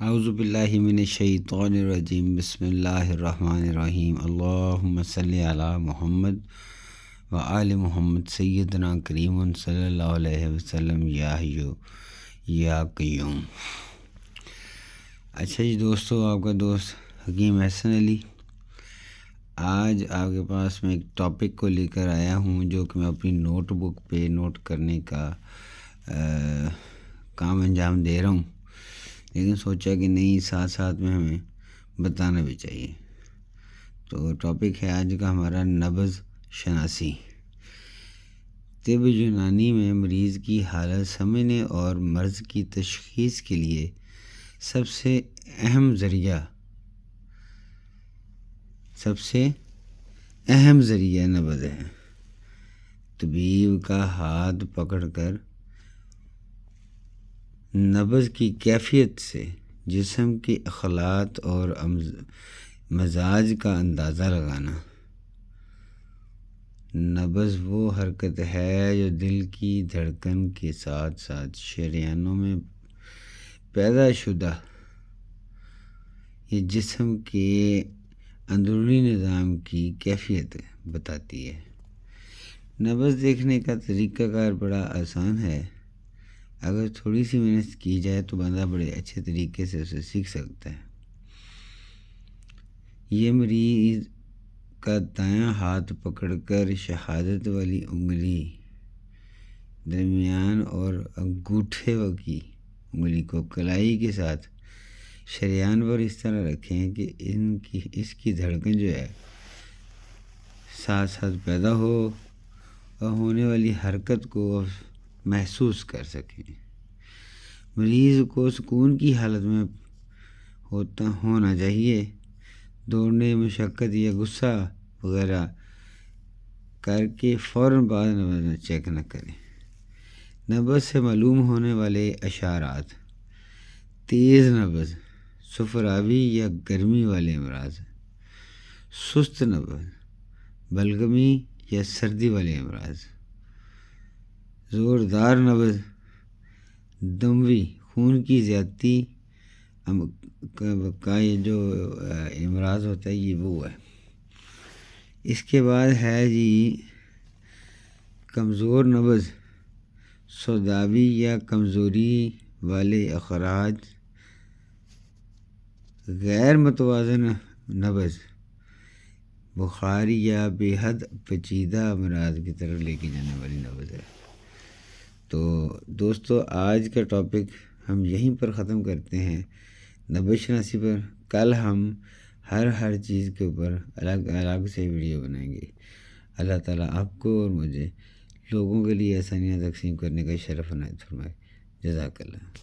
اعوذ باللہ من الشیطان الرجیم بسم اللہ الرحمن الرحیم اللہم صلی علی محمد وآل محمد سیدنا کریم صلی اللہ علیہ وسلم یا حی یا قیوم۔ اچھا جی دوستو، آپ کا دوست حکیم احسن علی آج آپ کے پاس میں ایک ٹاپک کو لے کر آیا ہوں جو کہ میں اپنی نوٹ بک پہ نوٹ کرنے کا کام انجام دے رہا ہوں، لیکن سوچا کہ نہیں، ساتھ ساتھ میں ہمیں بتانا بھی چاہیے۔ تو ٹاپک ہے آج کا ہمارا نبض شناسی۔ طب یونانی میں مریض کی حالت سمجھنے اور مرض کی تشخیص کے لیے سب سے اہم ذریعہ نبض ہے۔ طبیب کا ہاتھ پکڑ کر نبض کی کیفیت سے جسم کے اخلاط اور مزاج کا اندازہ لگانا۔ نبض وہ حرکت ہے جو دل کی دھڑکن کے ساتھ ساتھ شریانوں میں پیدا شدہ یہ جسم کے اندرونی نظام کی کیفیت بتاتی ہے۔ نبض دیکھنے کا طریقہ کار بڑا آسان ہے، اگر تھوڑی سی محنت کی جائے تو بندہ بڑے اچھے طریقے سے اسے سیکھ سکتا ہے۔ یہ مریض کا دایاں ہاتھ پکڑ کر شہادت والی انگلی درمیان اور انگوٹھے کی انگلی کو کلائی کے ساتھ شریان پر اس طرح رکھیں کہ اس کی دھڑکن جو ہے ساتھ ساتھ پیدا ہو اور ہونے والی حرکت کو محسوس کر سکیں۔ مریض کو سکون کی حالت میں ہونا چاہیے، دوڑنے، مشقت یا غصہ وغیرہ کر کے فوراً بعد نبض چیک نہ کریں۔ نبض سے معلوم ہونے والے اشارات: تیز نبض، سفراوی یا گرمی والے امراض، سست نبض، بلغمی یا سردی والے امراض، زوردار نبض، دموی خون کی زیادتی کا یہ جو امراض ہوتا ہے یہ وہ ہے۔ اس کے بعد ہے جی کمزور نبض، سوداوی یا کمزوری والے اخراج، غیر متوازن نبض، بخاری یا بے حد پیچیدہ امراض کی طرف لے کے جانے والی نبض ہے۔ تو دوستو، آج کا ٹاپک ہم یہیں پر ختم کرتے ہیں نبض شناسی پر۔ کل ہم ہر چیز کے اوپر الگ الگ سے ویڈیو بنائیں گے۔ اللہ تعالیٰ آپ کو اور مجھے لوگوں کے لیے آسانیاں تقسیم کرنے کا شرف عنایت فرمائے۔ جزاک اللہ۔